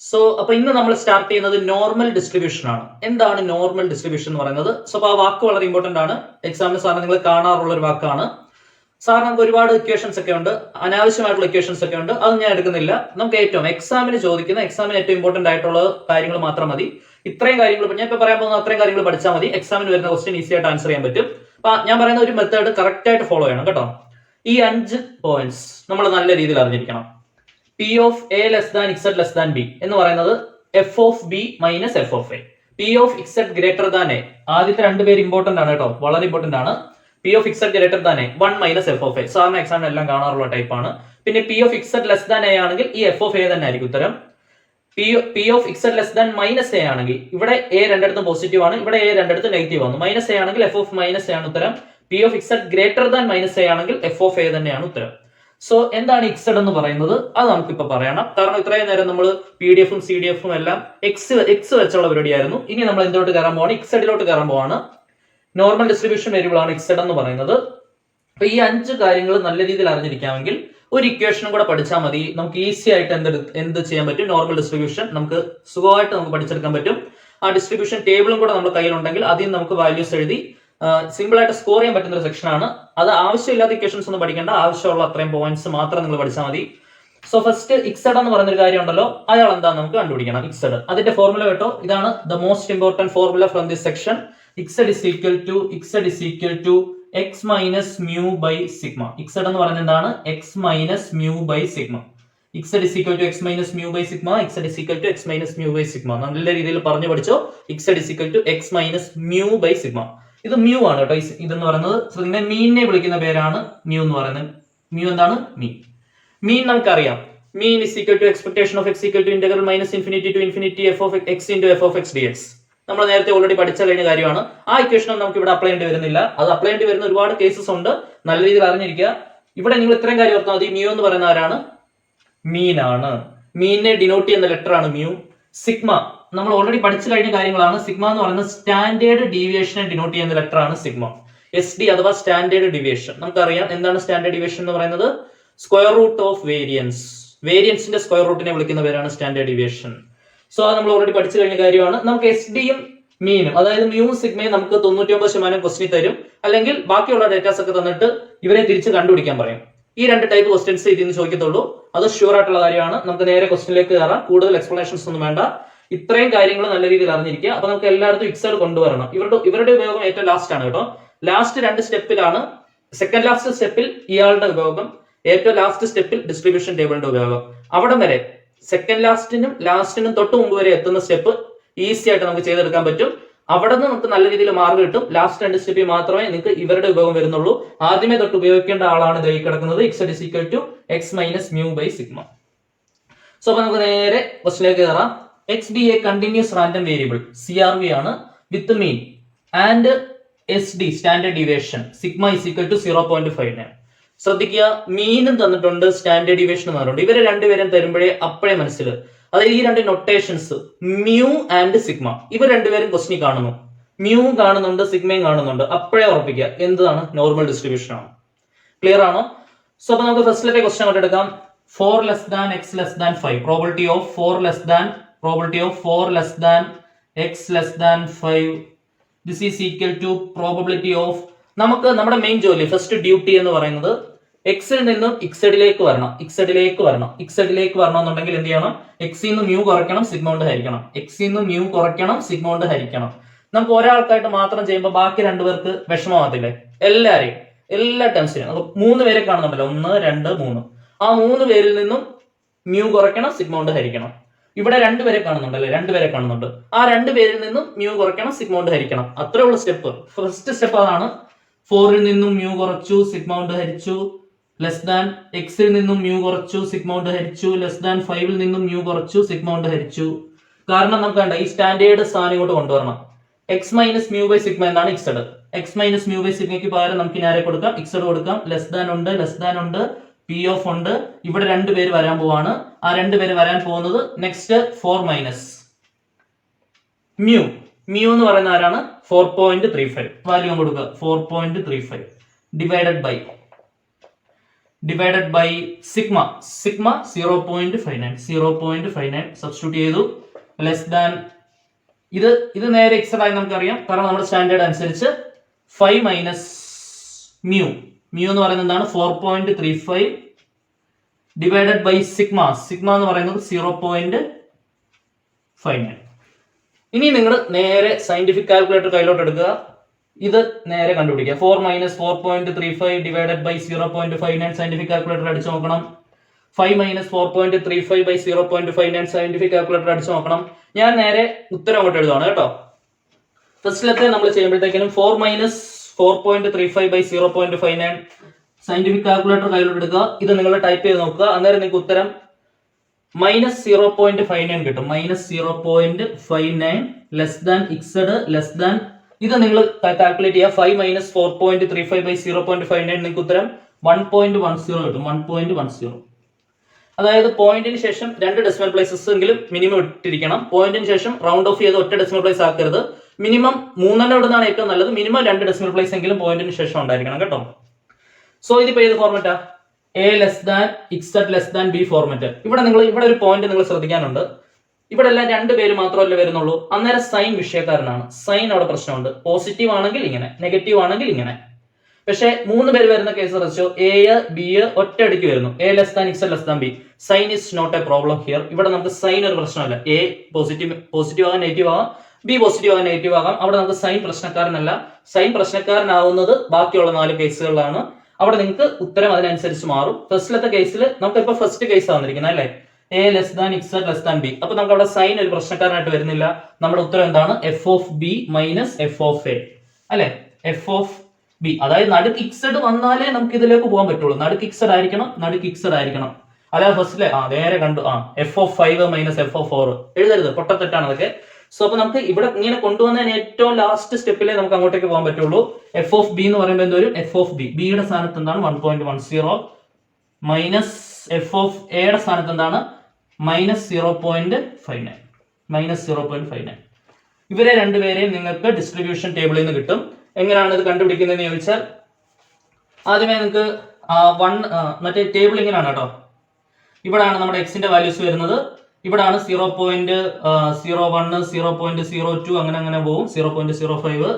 So അപ്പൊ ഇന്ന് നമ്മൾ സ്റ്റാർട്ട് ചെയ്യുന്നത് നോർമൽ ഡിസ്ട്രിബ്യൂഷൻ ആണ്. എന്താണ് നോർമൽ ഡിസ്ട്രിബ്യൂഷൻ എന്ന് പറയുന്നത്? സോ അപ്പൊ ആ വാക്ക് വളരെ ഇമ്പോർട്ടന്റ് ആണ്. എക്സാമിന് സാറിന് നിങ്ങൾ കാണാറുള്ള ഒരു വാക്കാണ്. സാർ നമുക്ക് ഒരുപാട് ഇക്വേഷൻസ് ഒക്കെ ഉണ്ട്, അനാവശ്യമായിട്ടുള്ള ഇക്വേഷൻസ് ഒക്കെ ഉണ്ട്, അത് ഞാൻ എടുക്കുന്നില്ല. നമുക്ക് ഏറ്റവും എക്സാമിന് ഏറ്റവും ഇമ്പോർട്ടന്റ് ആയിട്ടുള്ള കാര്യങ്ങൾ മാത്രം മതി. ഇത്രയും കാര്യങ്ങൾ ഞാൻ ഇപ്പൊ പറയാൻ പോകുന്ന അത്രയും കാര്യങ്ങൾ പഠിച്ചാൽ മതി. എക്സാമിന് വരുന്ന ക്വസ്റ്റ്യൻ ഈസി ആയിട്ട് ആൻസർ ചെയ്യാൻ പറ്റും. അപ്പൊ ഞാൻ പറയുന്ന ഒരു മെത്തേഡ് കറക്റ്റ് ആയിട്ട് ഫോളോ ചെയ്യണം കേട്ടോ. ഈ 5 പോയിന്റ്സ് നമ്മൾ നല്ല രീതിയിൽ അറിഞ്ഞിരിക്കണം. P of A less than Z less than B എന്ന് പറയുന്നത് F of B minus F of A. P of Z greater than A, ആദ്യത്തെ രണ്ടുപേര് ഇമ്പോർട്ടന്റ് ആണ് കേട്ടോ, വളരെ ഇമ്പോർട്ടന്റ് ആണ്. P of Z greater than A 1 minus F of A, സാറിന് എക്സാമിന് എല്ലാം കാണാറുള്ള ടൈപ്പ് ആണ്. പിന്നെ P of Z less than A ആണെങ്കിൽ ഈ എഫ് ഓഫ് എ തന്നെ ആയിരിക്കും ഉത്തരം. P of Z less than minus A ആണെങ്കിൽ ഇവിടെ എ രണ്ടിടത്തും പോസിറ്റീവ് ആണ്, ഇവിടെ എ രണ്ടിടത്തും നെഗറ്റീവ് ആണ്. മൈനസ് എ ആണെങ്കിൽ എഫ് ഓഫ് മൈനസ് എ ആണ് ഉത്തരം. P of Z greater than minus A ആണെങ്കിൽ എഫ് ഓഫ് എ തന്നെയാണ് ഉത്തരം. സോ എന്താണ് ഇക്സഡ് എന്ന് പറയുന്നത്? അത് നമുക്കിപ്പോ പറയണം. കാരണം ഇത്രയും നേരം നമ്മൾ പി ഡി എഫും സി ഡി എഫും എല്ലാം എക്സ് വെച്ചുള്ള പരിപാടിയായിരുന്നു. ഇനി നമ്മൾ എന്തിലോട്ട് കയറാൻ പോവാണ്? ഇക്സഡിലോട്ട് കയറാൻ പോവാണ്. നോർമൽ ഡിസ്ട്രിബ്യൂഷൻ വേരിയബിൾ ആണ് ഇക്സഡ് എന്ന് പറയുന്നത്. അപ്പൊ ഈ 5 കാര്യങ്ങൾ നല്ല രീതിയിൽ അറിഞ്ഞിരിക്കാമെങ്കിൽ ഒരു ഇക്വേഷനും കൂടെ പഠിച്ചാൽ മതി. നമുക്ക് ഈസി ആയിട്ട് എന്ത് ചെയ്യാൻ പറ്റും? നോർമൽ ഡിസ്ട്രിബ്യൂഷൻ നമുക്ക് സുഖമായിട്ട് നമുക്ക് പഠിച്ചെടുക്കാൻ പറ്റും. ആ ഡിസ്ട്രിബ്യൂഷൻ ടേബിളും കൂടെ നമ്മുടെ കയ്യിലുണ്ടെങ്കിൽ അതിൽ നമുക്ക് വാല്യൂസ് എഴുതി സിമ്പിൾ ആയിട്ട് സ്കോർ ചെയ്യാൻ പറ്റുന്ന ഒരു സെക്ഷൻ ആണ്. അത് ആവശ്യമില്ലാത്ത ഇക്വേഷൻസ് ഒന്നും പഠിക്കേണ്ട, ആവശ്യമുള്ള അത്രയും പോയിന്റ്സ് മാത്രം നിങ്ങൾ പഠിച്ചാൽ മതി. സോ ഫസ്റ്റ് ഇക്സഡ് എന്ന് പറയുന്ന ഒരു കാര്യം ഉണ്ടല്ലോ, അയാൾ എന്താന്ന് നമുക്ക് കണ്ടുപിടിക്കണം. ഇക്സഡ്, അതിന്റെ ഫോർമുല കേട്ടോ, ഇതാണ് the most important formula from this section. Z is equal to X minus mu by sigma. Z എന്ന് പറയുന്നത് എന്താണ്? X minus mu by sigma. Z is equal to X minus mu by sigma. Z is equal to X minus mu by sigma. നല്ല രീതിയിൽ പറഞ്ഞു പഠിച്ചോ. Z is equal to X minus mu by sigma. ഇത് mu ആണ് കേട്ടോ. ഇതെന്ന് പറയുന്നത് ഇതിനെ മീനിനെ വിളിക്കുന്ന പേരാണ് മ്യൂ എന്ന് പറയുന്നത്. മ്യൂ എന്താണ്? മീൻ നമുക്കറിയാം. Mean is equal to expectation of X equal to integral minus infinity to infinity F of X into F of X D X. നമ്മൾ നേരത്തെ ഓൾറെഡി പഠിച്ച കഴിഞ്ഞ കാര്യമാണ്. ആ ഇക്വേഷൻ നമുക്ക് ഇവിടെ അപ്ലൈ ചെയ്യേണ്ടി വരുന്നില്ല. അത് അപ്ലൈ ചെയ്യേണ്ടി വരുന്ന ഒരുപാട് കേസസ് ഉണ്ട്, നല്ല രീതിയിൽ അറിഞ്ഞിരിക്കുക. ഇവിടെ നിങ്ങൾ ഇത്രയും കാര്യം ഓർത്താൽ മതി. മ്യൂ എന്ന് പറയുന്ന ആരാണ്? മീനാണ്. മീനിനെ ഡിനോട്ട് ചെയ്യുന്ന ലെറ്റർ ആണ് മ്യൂ. സിഗ്മ നമ്മൾ ഓൾറെഡി പഠിച്ചു കഴിഞ്ഞ കാര്യങ്ങളാണ്. സിഗ്മ എന്ന് പറയുന്നത് സ്റ്റാൻഡേർഡ് ഡീവിയേഷനെ ഡിനോട്ട് ചെയ്യുന്ന ലെറ്റർ ആണ് സിഗ്മ. എസ് ഡി അഥവാ സ്റ്റാൻഡേർഡ് ഡീവിയേഷൻ. നമുക്കറിയാം എന്താണ് സ്റ്റാൻഡേർഡ് ഡീവിയേഷൻ എന്ന് പറയുന്നത്? Square root of variance. വേരിയൻസിന്റെ സ്ക്വയർ റൂട്ടിനെ വിളിക്കുന്ന പേരാണ് സ്റ്റാൻഡേർഡ് ഡീവിയേഷൻ. സോ അത് നമ്മൾ ഓൾറെഡി പഠിച്ചു കഴിഞ്ഞ കാര്യമാണ്. നമുക്ക് എസ് ഡിയും മീനും, അതായത് മ്യൂ സിഗ്മയും നമുക്ക് 99% ക്വസ്റ്റ്യൻ തരും. അല്ലെങ്കിൽ ബാക്കിയുള്ള ഡേറ്റാസ് ഒക്കെ തന്നിട്ട് ഇവരെ തിരിച്ച് കണ്ടുപിടിക്കാൻ പറയും. ഈ 2 ടൈപ്പ് ക്വസ്റ്റ്യൻസ് ഇതിൽ നിന്ന് ചോദിക്കത്തുള്ളൂ. അത് ഷുവർ ആയിട്ടുള്ള കാര്യമാണ്. നമുക്ക് നേരെ ക്വസ്റ്റ്യനിലേക്ക് കയറാം. കൂടുതൽ എക്സ്പ്ലനേഷൻസ് ഒന്നും വേണ്ട. ഇത്രയും കാര്യങ്ങൾ നല്ല രീതിയിൽ അറിഞ്ഞിരിക്കുക. അപ്പൊ നമുക്ക് എല്ലായിടത്തും ഇക്സഡ് കൊണ്ടുവരണം. ഇവരുടെ ഉപയോഗം ഏറ്റവും ലാസ്റ്റ് ആണ് കേട്ടോ. ലാസ്റ്റ് 2 സ്റ്റെപ്പിലാണ്. സെക്കൻഡ് ലാസ്റ്റ് സ്റ്റെപ്പിൽ ഇയാളുടെ ഉപയോഗം, ഏറ്റവും ലാസ്റ്റ് സ്റ്റെപ്പിൽ ഡിസ്ട്രിബ്യൂഷൻ ടേബിളിന്റെ ഉപയോഗം. അവിടം വരെ സെക്കൻഡ് ലാസ്റ്റിനും തൊട്ട് മുമ്പ് വരെ എത്തുന്ന സ്റ്റെപ്പ് ഈസി ആയിട്ട് നമുക്ക് ചെയ്തെടുക്കാൻ പറ്റും. അവിടെ നിന്ന് നമുക്ക് നല്ല രീതിയിൽ മാർക്ക് കിട്ടും. ലാസ്റ്റ് 2 സ്റ്റെപ്പിൽ മാത്രമേ നിങ്ങൾക്ക് ഇവരുടെ ഉപയോഗം വരുന്നുള്ളൂ. ആദ്യമേ തൊട്ട് ഉപയോഗിക്കേണ്ട ആളാണ് ഇതായി കിടക്കുന്നത്. Z is equal to X minus mu by sigma. So അപ്പൊ നമുക്ക് നേരെ ക്വസ്റ്റിലേക്ക് കയറാം. X be a continuous random variable CRV ആണ് with mean and S D standard deviation sigma is equal to 0.59. ശ്രദ്ധിക്കുക, മീനും തന്നിട്ടുണ്ട്, സ്റ്റാൻഡേർഡ് ഡീവിയേഷൻ തന്നിട്ടുണ്ട്. ഇവരെ രണ്ടുപേരും തരുമ്പോഴേ അപ്പോഴേ മനസ്സിലായി. അതായത് ഈ 2 നൊട്ടേഷൻസ് മ്യൂ ആൻഡ് സിഗ്മ, ഇവർ രണ്ടുപേരും ക്വസ്റ്റിനിൽ കാണുന്നു. മ്യൂ കാണുന്നുണ്ട്, സിഗ്മയും കാണുന്നുണ്ട്. അപ്പോഴേ ഉറപ്പിക്കുക എന്താണ്? നോർമൽ ഡിസ്ട്രിബ്യൂഷൻ ആണ്. ക്ലിയർ ആണോ? സോ അപ്പൊ നമുക്ക് ഫസ്റ്റിലത്തെ ക്വസ്റ്റ്യൻ അങ്ങോട്ട് എടുക്കാം. 4 less than X less than 5. Probability of 4 less than X less than 5. This is equal to probability of, നമുക്ക് നമ്മുടെ മെയിൻ ജോലി ഫസ്റ്റ് ഡ്യൂട്ടി എന്ന് പറയുന്നത് എക്സിൽ നിന്നും ഇക്സഡിലേക്ക് വരണം. ഇക്സഡിലേക്ക് വരണം എന്നുണ്ടെങ്കിൽ എന്ത് ചെയ്യണം? എക്സിൽ നിന്ന് മ്യൂ കുറയ്ക്കണം, സിഗ്മ കൊണ്ട് ഹരിക്കണം. നമുക്ക് ഒരാൾക്കായിട്ട് മാത്രം ചെയ്യുമ്പോൾ ബാക്കി 2 പേർക്ക് വിഷമമാകത്തില്ലേ? എല്ലാ ടേംസിനും 3 പേരെ കാണുന്നുണ്ടല്ലോ, 1 2 3. ആ 3 പേരിൽ നിന്നും മ്യൂ കുറയ്ക്കണം, സിഗ്മ കൊണ്ട് ഹരിക്കണം. ഇവിടെ 2 പേരെ കാണുന്നുണ്ടല്ലേ? 2 പേരെ കാണുന്നുണ്ട്. ആ 2 പേരിൽ നിന്നും മ്യൂ കുറയ്ക്കണം, സിഗ്മ കൊണ്ട് ഹരിക്കണം. അത്രേ ഉള്ള സ്റ്റെപ്പ്. ഫസ്റ്റ് സ്റ്റെപ്പ് അതാണ്. 4ൽ നിന്നും മ്യൂ കുറച്ചു, സിഗ്മ കൊണ്ട് ഹരിച്ചു. ലെസ് ദാൻ എക്സിൽ നിന്നും മ്യൂ കുറച്ചു, സിഗ്മ കൊണ്ട് ഹരിച്ചു. ലെസ് ദാൻ 5ൽ നിന്നും മ്യൂ കുറച്ചു, സിഗ്മ കൊണ്ട് ഹരിച്ചു. കാരണം നമുക്ക് വേണ്ട ഈ സ്റ്റാൻഡേർഡ് സ്ഥാനം ഇങ്ങോട്ട് കൊണ്ടുവരണം. X minus mu by sigma എന്നാണ് Z. X minus mu by സിഗ്മയ്ക്ക് പകരം നമുക്ക് ഇനി ആരെ കൊടുക്കാം? ഇക്സഡ് കൊടുക്കാം. ലെസ് ദാൻ ഉണ്ട്, പി ഓഫ് ഉണ്ട്. ഇവിടെ 2 പേര് വരാൻ പോവാണ്. ആ 2 പേര് വരാൻ പോകുന്നത് നെക്സ്റ്റ് 4 മൈനസ് മ്യൂ എന്ന് പറയുന്ന ആരാണ്? 4.35. വാല്യൂ കൊടുക്കുക 4.35 divided divided by sigma 0.59 substitute ചെയ്തു. ലെസ് ദാൻ ഇത് നേരെ എക്സഡ് ആയി നമുക്കറിയാം, കാരണം നമ്മുടെ സ്റ്റാൻഡേർഡ് അനുസരിച്ച് 5 മൈനസ് മ്യൂ എന്ന് പറയുന്നത് എന്താണ് 4.35 ഡിവൈഡഡ് ബൈ സിഗ്മ എന്ന് പറയുന്നത് 0.59. ഇനി നിങ്ങൾ നേരെ സയന്റിഫിക് കാൽക്കുലേറ്റർ കയ്യിലോട്ട് എടുക്കുക, ഇത് നേരെ കണ്ടുപിടിക്കുക. 4 minus 4.35 divided by 0.59 scientific calculator അടിച്ചു നോക്കണം. 5 മൈനസ് 4.35 ബൈ 0.59 സയന്റിഫിക് കാൽക്കുലേറ്റർ അടിച്ചു നോക്കണം. ഞാൻ നേരെ ഉത്തരം അങ്ങോട്ട് എഴുതുകയാണ് കേട്ടോ. ഫസ്റ്റിലത്തെ നമ്മൾ ചെയ്യുമ്പോഴത്തേക്കിനും 4 മൈനസ് 4.35 ബൈ 0.59 സയന്റിഫിക് കാൽക്കുലേറ്റർ കയ്യിലോട്ട് എടുക്കുക. ഇത് നിങ്ങൾ ടൈപ്പ് ചെയ്ത് നോക്കുക. അന്നേരം നിങ്ങൾക്ക് ഉത്തരം മൈനസ് 0.59 കിട്ടും. Minus 0.59 less than Z less than ഇത് നിങ്ങൾ കാൽക്കുലേറ്റ് ചെയ്യുക. 5 മൈനസ് 4.35 ബൈ 0.59 നിങ്ങൾക്ക് ഉത്തരം 1.10 കിട്ടും. 1.10. അതായത് പോയിന്റിന് ശേഷം 2 ഡെസിമൽ പ്ലേസസ് എങ്കിലും മിനിമം ഇട്ടിരിക്കണം. പോയിന്റിന് ശേഷം റൗണ്ട് ഓഫ് ചെയ്ത് ഒറ്റ ഡെസിമൽ പ്ലേസ് ആക്കരുത്. മിനിമം 3 ഇടുന്നതാണ് ഏറ്റവും നല്ലത്. മിനിമം 2 ഡെസിമൽ പ്ലേസ് എങ്കിലും പോയിന്റിന് ശേഷം ഉണ്ടായിരിക്കണം കേട്ടോ. സോ ഇതിപ്പോ ഏത് ഫോർമാറ്റാ? A less than Z less than B format. ഇവിടെ ഒരു പോയിന്റ് നിങ്ങൾ ശ്രദ്ധിക്കാനുണ്ട്. ഇവിടെ എല്ലാം 2 പേര് മാത്രമല്ലേ വരുന്നുള്ളൂ. അന്നേരം സൈൻ വിഷയക്കാരനാണ്. സൈൻ അവിടെ പ്രശ്നമുണ്ട്. പോസിറ്റീവ് ആണെങ്കിൽ ഇങ്ങനെ, നെഗറ്റീവ് ആണെങ്കിൽ ഇങ്ങനെ. പക്ഷേ 3 പേര് വരുന്ന കേസ് ശ്രദ്ധിച്ചോ, എ ബി ഒറ്റയടിക്ക് വരുന്നു. A less than Z less than B. Sign is not a problem here. ഇവിടെ നമുക്ക് സൈൻ ഒരു പ്രശ്നമല്ല. എ പോസിറ്റീവ് ആകാം, നെഗറ്റീവ് ആകാം. ബി പോസിറ്റീവ് ആകാം, നെഗറ്റീവ് ആകാം. അവിടെ നമുക്ക് സൈൻ പ്രശ്നക്കാരനല്ല. സൈൻ പ്രശ്നക്കാരനാവുന്നത് ബാക്കിയുള്ള 4 കേസുകളിലാണ്. അവിടെ നിങ്ങൾക്ക് ഉത്തരം അതിനനുസരിച്ച് മാറും. ഫസ്റ്റിലത്തെ കേസിൽ നമുക്ക് ഇപ്പൊ ഫസ്റ്റ് കേസ് വന്നിരിക്കുന്നത് അല്ലേ, A less than Z less than B. അപ്പൊ നമുക്ക് അവിടെ സൈൻ ഒരു പ്രശ്നക്കാരനായിട്ട് വരുന്നില്ല. നമ്മുടെ ഉത്തരം എന്താണ്? F of B minus F of A അല്ലെ. എഫ് ഓഫ് ബി, അതായത് നടുക്ക് ഇക്സഡ് വന്നാലേ നമുക്ക് ഇതിലേക്ക് പോകാൻ പറ്റുള്ളൂ. നടുക്ക് ഇക്സഡ് ആയിരിക്കണം. അല്ലാതെ ഫസ്റ്റിലെ നേരെ കണ്ടു F of 5 minus F of 4 എഴുതരുത്, പൊട്ടത്തെറ്റാണ് അതൊക്കെ. സോ അപ്പൊ നമുക്ക് ഇവിടെ ഇങ്ങനെ കൊണ്ടുവന്നതിന് ഏറ്റവും ലാസ്റ്റ് സ്റ്റെപ്പിലേ നമുക്ക് അങ്ങോട്ടേക്ക് പോകാൻ പറ്റുള്ളൂ. എഫ് ഓഫ് ബി എന്ന് പറയുമ്പോൾ എന്തോരും? എഫ് ഓഫ് ബി, ബിയുടെ സ്ഥാനത്ത് എന്താണ് 1.10 മൈനസ് എഫ് ഓഫ് എയുടെ സ്ഥാനത്ത് എന്താണ് മൈനസ് 0.59. ഇവരെ രണ്ടുപേരെയും നിങ്ങൾക്ക് ഡിസ്ട്രിബ്യൂഷൻ ടേബിളിൽ നിന്ന് കിട്ടും. എങ്ങനെയാണ് ഇത് കണ്ടുപിടിക്കുന്നതെന്ന് ചോദിച്ചാൽ ആദ്യമേ നിങ്ങൾക്ക് മറ്റേ ടേബിൾ ഇങ്ങനെയാണ് കേട്ടോ. ഇവിടാണ് നമ്മുടെ എക്സിന്റെ വാല്യൂസ് വരുന്നത്. ഇവിടാണ് 0.01 0.02 അങ്ങനെ പോകും. 0.05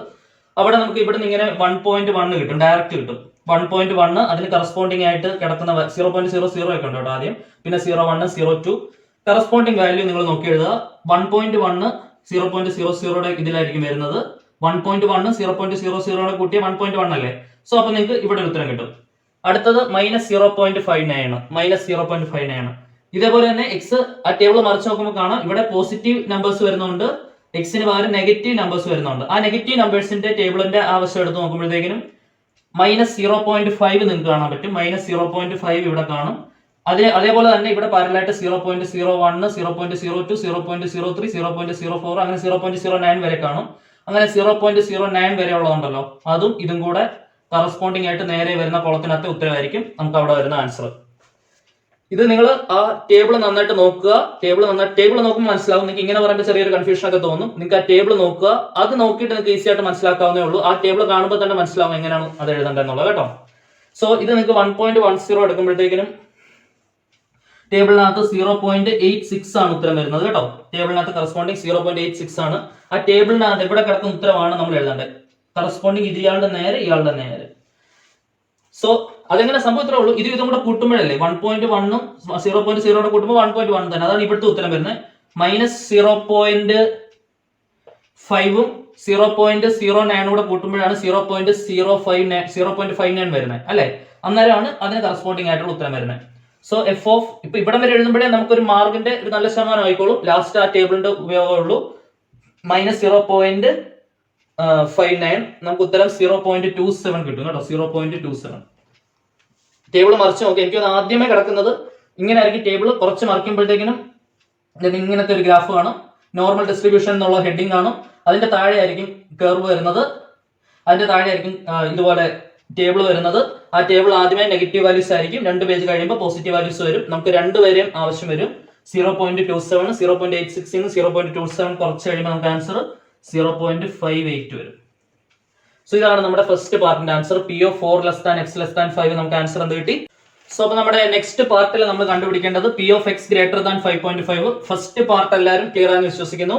അവിടെ നമുക്ക് ഇവിടെ നിന്ന് ഇങ്ങനെ 1.1 കിട്ടും, ഡയറക്റ്റ് കിട്ടും. 1.1 അതിന് കറസ്പോണ്ടിങ് ആയിട്ട് കിടക്കുന്ന 0.00 ഒക്കെ ഉണ്ട് കേട്ടോ ആദ്യം. പിന്നെ 0.1 0.2 കറസ്പോണ്ടിങ് വാല്യൂ നിങ്ങൾ നോക്കി എഴുതുക. 1.1 0.00യുടെ ഇതിലായിരിക്കും വരുന്നത്. 1.1 0.00 കൂട്ടിയ 1.1 അല്ലേ. സോ അപ്പൊ നിങ്ങൾക്ക് ഇവിടെ ഒരു ഉത്തരം കിട്ടും. അടുത്തത് മൈനസ് 0.59. ഇതേപോലെ തന്നെ എക്സ് ആ ടേബിൾ മറിച്ച് നോക്കുമ്പോൾ കാണാം ഇവിടെ പോസിറ്റീവ് നമ്പേഴ്സ് വരുന്നുണ്ട്, എക്സിന് പകരം നെഗറ്റീവ് നമ്പേഴ്സ് വരുന്നുണ്ട്. ആ നെഗറ്റീവ് നമ്പേഴ്സിന്റെ ടേബിളിന്റെ ആവശ്യം എടുത്ത് നോക്കുമ്പോഴത്തേക്കിനും മൈനസ് 0.5 നിങ്ങൾക്ക് കാണാൻ പറ്റും. മൈനസ് 0.5 ഇവിടെ കാണും. അതേപോലെ തന്നെ ഇവിടെ പാരലായിട്ട് 0.01 0.02 0.03 0.04 അങ്ങനെ 0.09 വരെ കാണും. അങ്ങനെ 0.09 വരെ ഉള്ളതുണ്ടല്ലോ, അതും ഇതും കൂടെ കറസ്പോണ്ടിങ് ആയിട്ട് നേരെ വരുന്ന കോളത്തിനകത്ത് ഉത്തരവായിരിക്കും നമുക്ക് അവിടെ വരുന്ന ആൻസർ. ഇത് നിങ്ങൾ ആ ടേബിൾ നന്നായിട്ട് നോക്കുക. ടേബിൾ നോക്കുമ്പോൾ മനസ്സിലാവും. നിങ്ങൾക്ക് ഇങ്ങനെ പറയുമ്പോൾ ചെറിയൊരു കൺഫ്യൂഷൻ ഒക്കെ തോന്നും. നിങ്ങൾക്ക് ആ ടേബിൾ നോക്കുക. അത് നോക്കിയിട്ട് നിങ്ങൾക്ക് ഈസി ആയിട്ട് മനസ്സിലാക്കാവുന്നേ ഉള്ളൂ. ആ ടേബിൾ കാണുമ്പോൾ തന്നെ മനസ്സിലാവും എങ്ങനെയാണ് അത് എഴുതേണ്ടതെന്നുള്ളത് കേട്ടോ. സോ ഇത് നിങ്ങൾക്ക് 1.10 എടുക്കുമ്പോഴത്തേക്കിനും ടേബിളിനകത്ത് 0.86 ആണ് ഉത്തരം വരുന്നത് കേട്ടോ. ടേബിളിനകത്ത് കറസ്പോണ്ടിങ് 0.86 ആണ്. ആ ടേബിളിനകത്ത് എവിടെ കിടക്കുന്ന ഉത്തരമാണ് നമ്മൾ എഴുതേണ്ടത്. കറസ്പോണ്ടിങ് ഇത് ഇയാളുടെ നേരെ ഇയാളുടെ നേരെ. സോ അതെങ്ങനെ സംഭവത്രേ ഉള്ളൂ. ഇതും കൂടെ കൂട്ടുമ്പോഴല്ലേ 1.1ഉം 0.0 കൂട്ടുമ്പോൾ 1.1 തന്നെ. അതാണ് ഇവിടുത്തെ ഉത്തരം വരുന്നത്. മൈനസ് 0.5ഉം 0.09 കൂടെ കൂട്ടുമ്പോഴാണ് 0.59 വരുന്നത് അല്ലെ. അന്നേരമാണ് അതിന് കറസ്പോണ്ടിങ് ആയിട്ടുള്ള ഉത്തരം വരുന്നത്. സോ എഫ് ഓഫ് ഇപ്പൊ ഇവിടം വരെ എഴുതുമ്പോഴേ നമുക്കൊരു മാർക്കിന്റെ ഒരു നല്ല ശതമാനം ആയിക്കോളും. ലാസ്റ്റ് ആ ടേബിളിന്റെ ഉപയോഗമുള്ളൂ. മൈനസ് 0.59 നമുക്ക് ഉത്തരം 0.27 കിട്ടും കേട്ടോ. 0.27 ടേബിൾ മറിച്ച് നോക്കി. എനിക്ക് ആദ്യമേ കിടക്കുന്നത് ഇങ്ങനെ ആയിരിക്കും. ടേബിൾ കുറച്ച് മറിക്കുമ്പോഴത്തേക്കിനും ഇങ്ങനത്തെ ഒരു ഗ്രാഫ് കാണും. നോർമൽ ഡിസ്ട്രിബ്യൂഷൻ എന്നുള്ള ഹെഡിങ് കാണും. അതിന്റെ താഴെ ആയിരിക്കും കർവ് വരുന്നത്. അതിന്റെ താഴെ ആയിരിക്കും ഇതുപോലെ ടേബിൾ വരുന്നത്. ആ ടേബിൾ ആദ്യമേ നെഗറ്റീവ് വാല്യൂസ് ആയിരിക്കും. 2 പേജ് കഴിയുമ്പോൾ പോസിറ്റീവ് വാല്യൂസ് വരും. നമുക്ക് 2 പേരെയും ആവശ്യം വരും. 0.27 0.86 0.27 കുറച്ച് കഴിയുമ്പോൾ നമുക്ക് ആൻസർ 0.58 വരും. സോ ഇതാണ് നമ്മുടെ ഫസ്റ്റ് പാർട്ടിന്റെ answer. P of 4 less than x less than 5 നമുക്ക് ആൻസർ എന്ത് കിട്ടി? സോ അപ്പൊ നമ്മുടെ നെക്സ്റ്റ് പാർട്ടിൽ നമ്മൾ കണ്ടുപിടിക്കേണ്ടത് P of X greater than 5.5. First part എല്ലാവരും ക്ലിയർ ആണെന്ന് വിശ്വസിക്കുന്നു.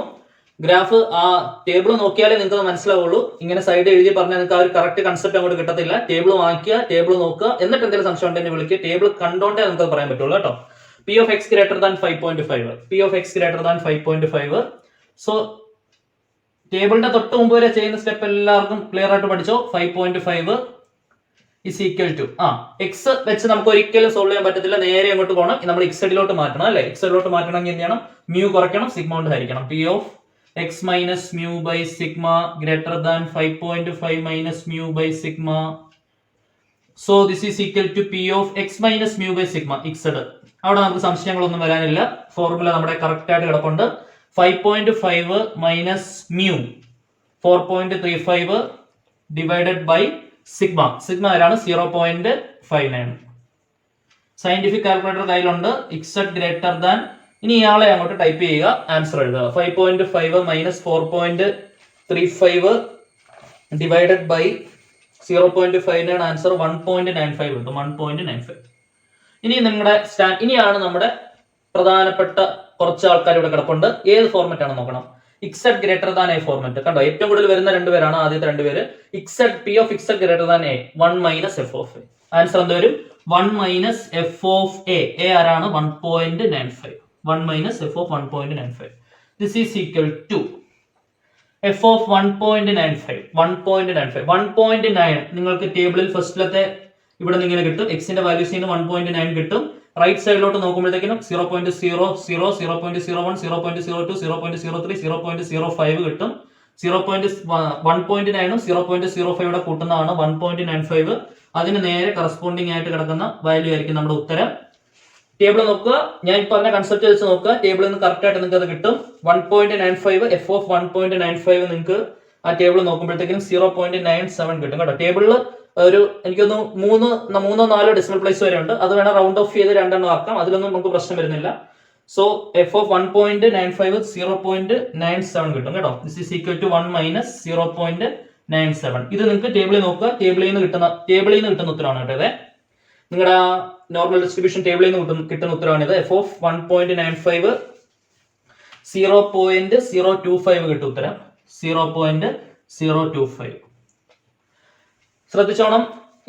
ഗ്രാഫ് ആ ടേബിൾ നോക്കിയാലേ നിങ്ങൾക്ക് മനസ്സിലാവുള്ളൂ. ഇങ്ങനെ സൈഡ് എഴുതി പറഞ്ഞാൽ നിങ്ങൾക്ക് ആ ഒരു കറക്റ്റ് കൺസെപ്റ്റ് അങ്ങോട്ട് കിട്ടത്തില്ല. ടേബിൾ വാങ്ങിക്കുക, ടേബിൾ നോക്കുക, എന്നിട്ട് എന്തെങ്കിലും സംശയം ഉണ്ടെങ്കിൽ വിളിക്കുക. ടേബിൾ കണ്ടോണ്ടേ നമുക്ക് പറയാൻ പറ്റുള്ളൂ കേട്ടോ. P of X greater than 5.5, P of X greater than 5.5. So ടേബിളിന്റെ തൊട്ട് മുമ്പ് വരെ ചെയ്യുന്ന സ്റ്റെപ്പ് എല്ലാവർക്കും ക്ലിയർ ആയിട്ട് പഠിച്ചോ. 5.5 is equal to എക്സ് വെച്ച് നമുക്ക് ഒരിക്കലും സോൾവ് ചെയ്യാൻ പറ്റത്തില്ല. നേരെ അങ്ങോട്ട് പോകണം. നമ്മൾ എക്സഡിലോട്ട് മാറ്റണം അല്ലെ. എക്സഡിലോട്ട് മാറ്റണമെങ്കിൽ എന്ത് ചെയ്യണം? മ്യൂ കുറയ്ക്കണം, സിഗ്മ കൊണ്ട് ഹരിക്കണം. P of X minus mu by sigma greater than 5.5 minus mu by sigma. So this is equal to P of X minus mu by sigma Z. അവിടെ നമുക്ക് സംശയങ്ങളൊന്നും വരാനില്ല. ഫോർമുല നമ്മുടെ കറക്റ്റ് ആയിട്ട് കിടപ്പുണ്ട്. 5.5 minus mu 4.35 divided by sigma. Sigma ആരാണ്? 0.59. Scientific calculator കയ്യിലുണ്ട്. ഇക്സഡ് greater than, ഇനി ഇയാളെ അങ്ങോട്ട് ടൈപ്പ് ചെയ്യുക, ആൻസർ എഴുതുക. 5.5 മൈനസ് 4.35 ഡിവൈഡഡ് ബൈ 0.59 ആൻസർ 1.95 കിട്ടും. 1.95. ഇനി നിങ്ങളുടെ ഇനിയാണ് നമ്മുടെ പ്രധാനപ്പെട്ട കുറച്ച് ആൾക്കാർ ഇവിടെ കിടപ്പുണ്ട്. ഏത് ഫോർമാറ്റ് ആണ് നോക്കണം? Z greater than A format. കണ്ടോ, ഏറ്റവും കൂടുതൽ വരുന്ന രണ്ടുപേരാണ്. ആദ്യത്തെ രണ്ടുപേര് Z, P of Z greater than A 1 minus F of A. Answer എന്ത് വരും? 1 minus F of A. A ആരാണ്? 1.95. 1 minus F of 1.95. This is equal to F of 1.95. 1.9 നിങ്ങൾക്ക് ടേബിളിൽ ഫസ്റ്റിലത്തെ ഇവിടെ നിന്ന് ഇങ്ങനെ കിട്ടും. എക്സിന്റെ വാല്യൂസ് 1.9 കിട്ടും. റൈറ്റ് സൈഡിലോട്ട് നോക്കുമ്പോഴത്തേക്കും 0.00, 0.01, 0.02, 0.03, 0.05 കിട്ടും. 1.9ഉം 0.05 കൂട്ടുന്നതാണ് 1.95. അതിന് നേരെ കറസ്പോണ്ടിങ് ആയിട്ട് കിടക്കുന്ന വാല്യൂ ആയിരിക്കും നമ്മുടെ ഉത്തരം. ടേബിൾ നോക്കുക, ഞാൻ പറഞ്ഞ കൺസെപ്റ്റ് വെച്ച് നോക്കുക. ടേബിളിൽ നിന്ന് കറക്റ്റ് ആയിട്ട് നിങ്ങൾക്ക് അത് കിട്ടും. 1.95 എഫ് ഓഫ് 1.95 നിങ്ങൾക്ക് ആ ടേബിൾ നോക്കുമ്പോഴത്തേക്കും 0.97 കിട്ടും കേട്ടോ. ടേബിളിൽ ഒരു എനിക്കൊന്ന് മൂന്നോ നാലോ ഡെസിമൽ പ്ലേസ് വരെ ഉണ്ട്. അത് വേണം റൗണ്ട് ഓഫ് ചെയ്ത് രണ്ടെണ്ണം ആക്കാം. അതിലൊന്നും നമുക്ക് പ്രശ്നം വരുന്നില്ല. സോ എഫ് ഓഫ് 1.95 0.97 കിട്ടും കേട്ടോ. This is equal to 1 minus 0.97. ഇത് നിങ്ങൾക്ക് ടേബിളിൽ നോക്കുക. ടേബിളിൽ നിന്ന് കിട്ടുന്ന ഉത്തരമാണ് കേട്ടോ. അതെ, നിങ്ങളുടെ നോർമൽ ഡിസ്ട്രിബ്യൂഷൻ ടേബിളിൽ നിന്ന് കിട്ടുന്ന ഉത്തരവാണിത്. എഫ് ഓഫ് 1.95 0.025 കിട്ടും ഉത്തരം. 0.025. ശ്രദ്ധിച്ചോണം.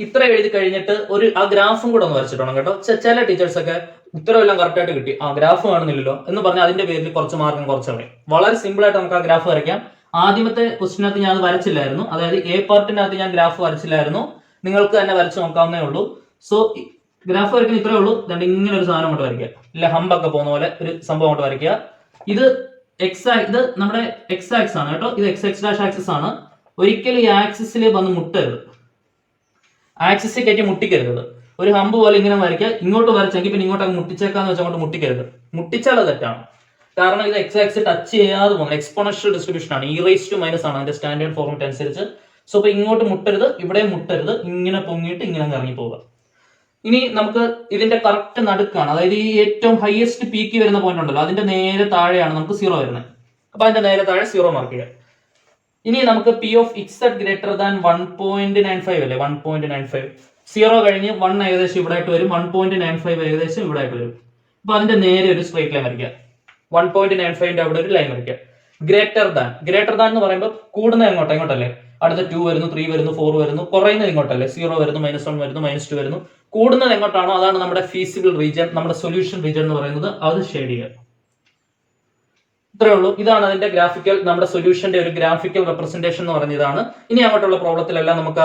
ഇത്ര എഴുതി കഴിഞ്ഞിട്ട് ആ ഗ്രാഫും കൂടെ ഒന്ന് വരച്ചിട്ടോണം കേട്ടോ. ചില ടീച്ചേഴ്സ് ഒക്കെ ഉത്തരം എല്ലാം കറക്റ്റ് ആയിട്ട് കിട്ടി, ഗ്രാഫ് കാണുന്നില്ലല്ലോ എന്ന് പറഞ്ഞാൽ അതിന്റെ പേരിൽ കുറച്ച് മാർക്കും കുറച്ച് കളയും. വളരെ സിമ്പിൾ ആയിട്ട് നമുക്ക് ആ ഗ്രാഫ് വരയ്ക്കാം. ആദ്യമത്തെ ക്വസ്റ്റിനകത്ത് ഞാൻ അത് വരച്ചില്ലായിരുന്നു. അതായത് എ പാർട്ടിനകത്ത് ഞാൻ ഗ്രാഫ് വരച്ചില്ലായിരുന്നു. നിങ്ങൾക്ക് തന്നെ വരച്ച് നോക്കാവുന്നേ ഉള്ളൂ. സോ ഗ്രാഫ് വരയ്ക്കുന്ന ഇത്രേ ഉള്ളൂ. അതുകൊണ്ട് ഇങ്ങനെ ഒരു സാധനം അങ്ങോട്ട് വരയ്ക്കുക. ഇല്ല ഹമ്പൊക്കെ പോകുന്ന പോലെ ഒരു സംഭവം അങ്ങോട്ട് വരയ്ക്കുക. ഇത് ഇത് നമ്മുടെ എക്സ് ആക്സിസ് ആണ് കേട്ടോ. ഇത് എക്സ് ഡാഷ് ആക്സിസ് ആണ്. ഒരിക്കലും ഈ ആക്സിസിൽ വന്ന് മുട്ടരുത്. ആക്സിസിൽ കയറ്റി മുട്ടിക്കരുത്. ഒരു ഹമ്പ് പോലെ ഇങ്ങനെ വരയ്ക്കുക. ഇങ്ങോട്ട് വരച്ചെങ്കിൽ പിന്നെ ഇങ്ങോട്ട് മുട്ടിച്ചേക്കാന്ന് വെച്ചാൽ അങ്ങോട്ട് മുട്ടിക്കരുത്. മുട്ടിച്ചാൽ അത് തെറ്റാണ്. കാരണം ഇത് എക്സ് ആക്സിസ് ടച്ച് ചെയ്യാതെ പോകുന്നത് എക്സ്പോണൻഷ്യൽ ഡിസ്ട്രിബ്യൂഷൻ ആണ്. e⁻⁻⁻ ആണ് അതിന്റെ സ്റ്റാൻഡേർഡ് ഫോർമാറ്റ് അനുസരിച്ച്. സോ ഇപ്പൊ ഇങ്ങോട്ട് മുട്ടരുത്, ഇവിടെ മുട്ടരുത്. ഇങ്ങനെ പൊങ്ങിയിട്ട് ഇങ്ങനെ ഇറങ്ങി പോവുക. ഇനി നമുക്ക് ഇതിന്റെ കറക്റ്റ് നടുക്കാണ്, അതായത് ഈ ഏറ്റവും ഹയസ്റ്റ് പീക്ക് വരുന്ന പോയിന്റ് ഉണ്ടല്ലോ, അതിന്റെ നേരെ താഴെയാണ് നമുക്ക് 0 വരുന്നത്. അപ്പൊ അതിന്റെ നേരെ താഴെ 0 മാർക്ക് ചെയ്യുക. ഇനി നമുക്ക് P of Z greater than 1.95 അല്ലേ, 1.95. 0 കഴിഞ്ഞ് 1 ഏകദേശം ഇവിടെ ആയിട്ട് വരും. 1.95 ഏകദേശം ഇവിടെ ആയിട്ട് വരും. അപ്പൊ അതിന്റെ നേരെ ഒരു സ്ട്രേറ്റ് ലൈൻ വരയ്ക്കുക. 1.95ന്റെ അവിടെ ഒരു ലൈൻ വരയ്ക്കുക. ഗ്രേറ്റർ ദാൻ എന്ന് പറയുമ്പോൾ കൂടുന്നത് എങ്ങോട്ടല്ലേ? അടുത്ത 2 വരുന്നു, 3 വരുന്നു, 4 വരുന്നു. കുറയുന്നത് ഇങ്ങോട്ടല്ലേ? 0 വരുന്നു, -1 വരുന്നു, -2 വരുന്നു. കൂടുന്നത് എങ്ങോട്ടാണോ അതാണ് നമ്മുടെ ഫീസിബിൾ റീജിയൻ, നമ്മുടെ സൊല്യൂഷൻ റീജിയൻ എന്ന് പറയുന്നത്. അത് ഷെയ്ഡ് ചെയ്യുക. ഇത്രേ ഉള്ളൂ. ഇതാണ് അതിന്റെ ഗ്രാഫിക്കൽ, നമ്മുടെ സൊല്യൂഷന്റെ ഒരു ഗ്രാഫിക്കൽ റെപ്രസെന്റേഷൻ എന്ന് പറഞ്ഞതാണ്. ഇനി അങ്ങോട്ടുള്ള പ്രോബ്ലത്തിലെല്ലാം നമുക്ക്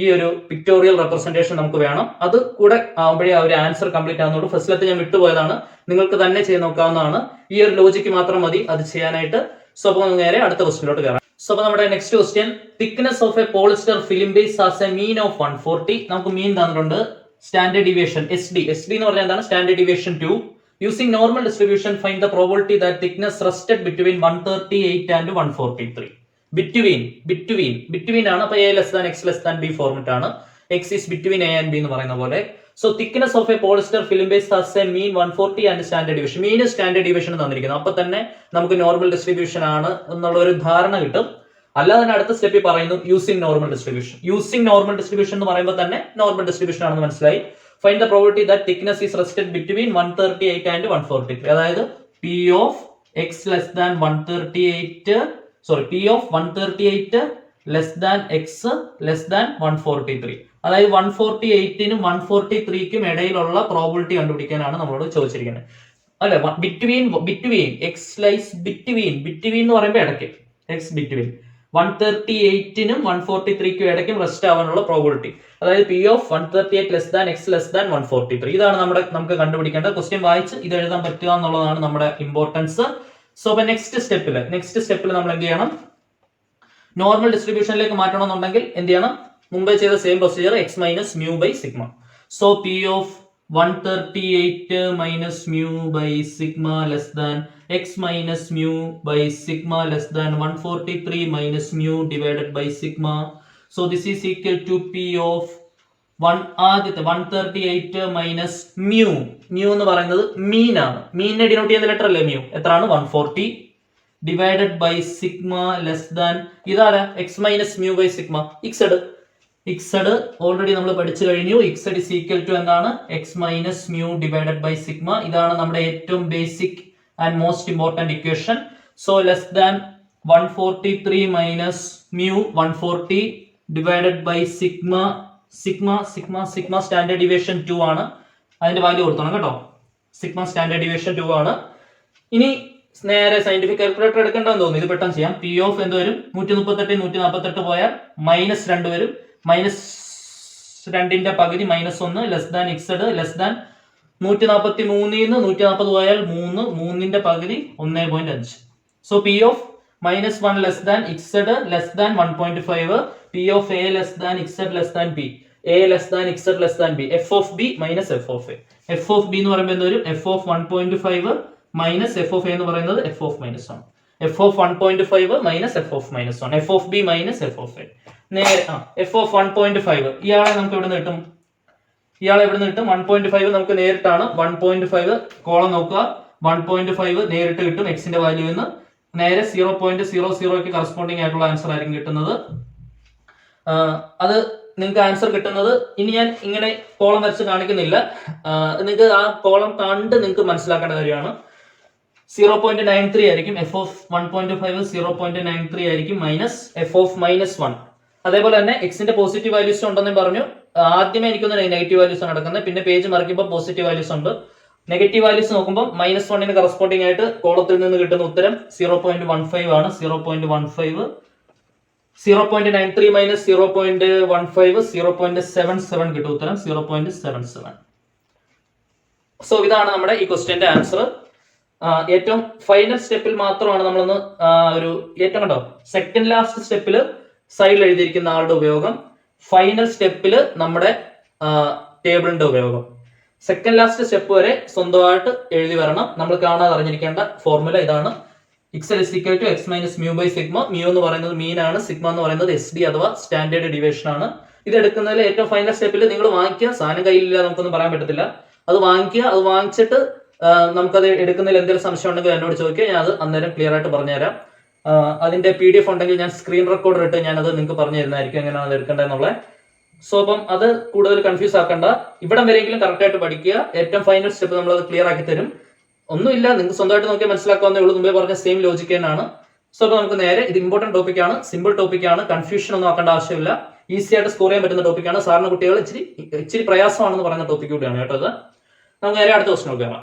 ഈ ഒരു പിക്ടോറിയൽ റെപ്രസെന്റേഷൻ നമുക്ക് വേണം. അത് കൂടെ ആവുമ്പോഴേ ആ ഒരു ആൻസർ കംപ്ലീറ്റ് ആവുന്നുള്ളൂ. ഫസ്റ്റിലത്തെ ഞാൻ വിട്ടുപോയതാണ്, നിങ്ങൾക്ക് തന്നെ ചെയ്ത് നോക്കാവുന്നതാണ്. ഈ ഒരു ലോജിക്ക് മാത്രം മതി അത് ചെയ്യാനായിട്ട്. സോ അപ്പോൾ നേരെ അടുത്ത ക്വസ്റ്റ്യനിലോട്ട് കയറാം. സോ അപ്പോൾ നമ്മുടെ next question, thickness of A polyester film base has A mean of 140. നമുക്ക് മീൻ തന്നിട്ടുണ്ട്. സ്റ്റാൻഡേർഡ് ഡീവിയേഷൻ SD എന്ന് പറഞ്ഞാൽ എന്താണ്? Standard deviation 2. Using normal distribution, find the probability that thickness rested between 138 and 143. Between ആണ്. അപ്പൊ A less than X less than B format ആണ്. X is between A and B എന്ന് പറയുന്ന പോലെ. So thickness of a polyester film base has a mean 140 and standard deviation. Mean standard deviation തന്നിരിക്കുന്നു. അപ്പൊ തന്നെ നമുക്ക് നോർമൽ ഡിസ്ട്രിബ്യൂഷൻ ആണ് എന്നുള്ള ഒരു ധാരണ കിട്ടും. അല്ലാതെ തന്നെ അടുത്ത സ്റ്റെപ്പിൽ പറയുന്നു using normal distribution. Using normal distribution എന്ന് പറയുമ്പോൾ തന്നെ നോർമൽ ഡിസ്ട്രിബ്യൂഷൻ ആണെന്ന് മനസ്സിലായി. Find the probability that thickness is rested between 138 and 143. അതായത് P of X less than 138 P of 138 less than X less than 143. അതായത് 148നും 143ക്കും ഇടയിലുള്ള പ്രോബിലിറ്റി കണ്ടുപിടിക്കാനാണ് നമ്മളോട് ചോദിച്ചിരിക്കുന്നത്. അല്ലെ, ബിറ്റ്വീൻ എക്സ് ലൈസ് ബിറ്റ്വീൻ എന്ന് പറയുമ്പോൾ ഇടയ്ക്ക് എക്സ് ബിറ്റ്വീൻ 138നും 143ക്കും ഇടയ്ക്കും റെസ്റ്റ് ആവാനുള്ള പ്രോബിലിറ്റി. അതായത് P of 138 less than X less than 143. ഇതാണ് നമുക്ക് കണ്ടുപിടിക്കേണ്ട. ക്വസ്റ്റ്യൻ വായിച്ച് ഇത് എഴുതാൻ പറ്റുക എന്നുള്ളതാണ് നമ്മുടെ ഇമ്പോർട്ടൻസ്. സോ അപ്പൊ നെക്സ്റ്റ് സ്റ്റെപ്പിൽ നമ്മൾ എന്ത് ചെയ്യണം? നോർമൽ ഡിസ്ട്രിബ്യൂഷനിലേക്ക് മാറ്റണമെന്നുണ്ടെങ്കിൽ എന്ത് ചെയ്യണം? മുമ്പേ ചെയ്ത same procedure X minus mu by sigma. So P of 138 minus mu by sigma less than x minus mu by sigma less than 143 minus mu divided by sigma. So this is equal to p of 138 minus mu. mu എന്ന് പറയുന്നത് mean ആണ്. മീനിനെ denote ചെയ്യുന്ന letter അല്ലേ mu? എത്രയാണ്? 140 divided by sigma less than ഇതാരാ? x minus mu by sigma. Z already നമ്മൾ പഠിച്ചു കഴിഞ്ഞു. ഇക്സഡ് ഇസ് ഈക്വൽ ടു എന്താണ്? X minus mu divided by sigma. ഇതാണ് നമ്മുടെ ഏറ്റവും basic and most important equation. So less than 143 minus mu 140 divided by sigma standard deviation 2 ആണ്. അതിന്റെ value കൊടുത്തോണം കേട്ടോ. സിഗ്മ സ്റ്റാൻഡേർഡ് ഡീവിയേഷൻ 2 ആണ്. ഇനി നേരെ സയന്റിഫിക് കാൽക്കുലേറ്റർ എടുക്കേണ്ടെന്ന് തോന്നുന്നു. ഇത് പെട്ടെന്ന് ചെയ്യാം. പി ഓഫ് എന്ത് വരും? 138 148 പോയാൽ മൈനസ് 2 വരും. മൈനസ് 2ന്റെ പകുതി -1 less than Z less than 143 140 പോയാൽ 3ന്റെ പകുതി 1.5. So P of -1 less than Z less than 1.5. P of A less than Z less than B. A less than Z less than B. F of B minus F of A. F of B എന്ന് പറയുമ്പോൾ എന്ത് വരും? F of 1.5 minus F of A എന്ന് പറയുന്നത് F of -1. F of 1.5 minus F of -1. F of B minus F of A. നേരെ F of 1.5 ഇയാളെ നമുക്ക് എവിടെ നിന്ന് കിട്ടും? 1.5 നമുക്ക് നേരിട്ടാണ്. 1.5 കോളം നോക്കുക. 1.5 നേരിട്ട് കിട്ടും എക്സിന്റെ വാല്യൂ എന്ന്. നേരെ 0.00ക്ക് കറസ്പോണ്ടിങ് ആയിട്ടുള്ള ആൻസർ ആയിരിക്കും കിട്ടുന്നത്. അത് നിങ്ങൾക്ക് ആൻസർ കിട്ടുന്നത് ഇനി ഞാൻ ഇങ്ങനെ കോളം വരച്ച് കാണിക്കുന്നില്ല. നിങ്ങൾക്ക് ആ കോളം കണ്ട് നിങ്ങൾക്ക് മനസ്സിലാക്കേണ്ട കാര്യമാണ്. 0.93 ആയിരിക്കും എഫ് ഓഫ് 1.5. 0.93 ആയിരിക്കും മൈനസ് എഫ് ഓഫ് -1. അതേപോലെ തന്നെ എക്സിന്റെ പോസിറ്റീവ് വാല്യൂസ് ഉണ്ടെന്ന് പറഞ്ഞു. ആദ്യമേ എനിക്കൊന്ന് നെഗറ്റീവ് വാല്യൂസ് ആണ് നടക്കുന്നത്. പിന്നെ പേജ് മറിക്കുമ്പോൾ പോസിറ്റീവ് വാല്യൂസ് ഉണ്ട്. നെഗറ്റീവ് വാല്യൂസ് നോക്കുമ്പോൾ -1ന് കറസ്പോണ്ടിങ് ആയിട്ട് കോളത്തിൽ നിന്ന് കിട്ടുന്ന ഉത്തരം 0.15 ആണ്. 0.15 0.93 മൈനസ് 0.15 0.77 കിട്ടും ഉത്തരം. 0.77. സോ ഇതാണ് നമ്മുടെ ഈ ക്വസ്റ്റ്യന്റെ ആൻസർ. ഏറ്റവും ഫൈനൽ സ്റ്റെപ്പിൽ മാത്രമാണ് നമ്മളൊന്ന് ഒരു ഏറ്റവും കണ്ടോ സെക്കൻഡ് ലാസ്റ്റ് സ്റ്റെപ്പിൽ സൈഡിൽ എഴുതിയിരിക്കുന്ന ആളുടെ ഉപയോഗം, ഫൈനൽ സ്റ്റെപ്പിൽ നമ്മുടെ ടേബിളിന്റെ ഉപയോഗം. സെക്കൻഡ് ലാസ്റ്റ് സ്റ്റെപ്പ് വരെ സ്വന്തമായിട്ട് എഴുതി വരണം. നമ്മൾ കാണാതെ അറിഞ്ഞിരിക്കേണ്ട ഫോർമുല ഇതാണ്. ഇക്സൽ is equal to X minus mu by sigma. Mu എന്ന് പറയുന്നത് മീൻ ആണ്. സിഗ്മ എന്ന് പറയുന്നത് എസ് ഡി അഥവാ സ്റ്റാൻഡേർഡ് ഡീവിയേഷൻ ആണ്. ഇത് എടുക്കുന്നതിൽ ഏറ്റവും ഫൈനൽ സ്റ്റെപ്പിൽ നിങ്ങൾ വാങ്ങിക്കുക. സാധനം കയ്യിലില്ല നമുക്കൊന്നും പറയാൻ പറ്റത്തില്ല. അത് വാങ്ങിക്കുക. അത് വാങ്ങിച്ചിട്ട് നമുക്കത് എടുക്കുന്നതിൽ എന്തെങ്കിലും സംശയം ഉണ്ടെങ്കിൽ എന്നോട് ചോദിക്കുക. ഞാൻ അത് അന്നേരം ക്ലിയർ ആയിട്ട് പറഞ്ഞുതരാം. അതിന്റെ PDF ഉണ്ടെങ്കിൽ ഞാൻ സ്ക്രീൻ റെക്കോർഡർ ഇട്ട് ഞാൻ അത് നിങ്ങൾക്ക് പറഞ്ഞു തരുന്നതായിരിക്കും എങ്ങനെയാണ് അത് എടുക്കേണ്ടതെന്നുള്ളത്. സോ അപ്പം അത് കൂടുതൽ കൺഫ്യൂസ് ആക്കണ്ട. ഇവിടം വരെയെങ്കിലും കറക്റ്റ് ആയിട്ട് പഠിക്കുക. ഏറ്റവും ഫൈനൽ സ്റ്റെപ്പ് നമ്മൾ അത് ക്ലിയർ ആക്കി തരും. ഒന്നുമില്ല, നിങ്ങൾക്ക് സ്വന്തമായിട്ട് നോക്കിയാൽ മനസ്സിലാക്കാവുന്നേ ഉള്ളൂ. മുമ്പേ പറഞ്ഞ സെയിം ലോജിക്ക് തന്നെയാണ്. സോ അപ്പോൾ നമുക്ക് നേരെ, ഇത് ഇമ്പോർട്ടന്റ് ടോപ്പിക് ആണ്, സിമ്പിൾ ടോപ്പിക് ആണ്, കൺഫ്യൂഷൻ ഒന്നും ആക്കേണ്ട ആവശ്യമില്ല. ഈസി ആയിട്ട് സ്കോർ ചെയ്യാൻ പറ്റുന്ന ടോപ്പിക്കാണ്. സാറിന് കുട്ടികൾ ഇച്ചിരി പ്രയാസമാണെന്ന് പറയുന്ന ടോപ്പിക് കൂടിയാണ് കേട്ടോ ഇത്. നമുക്ക് നേരെ അടുത്ത ക്വസ്റ്റൻ നോക്കാം.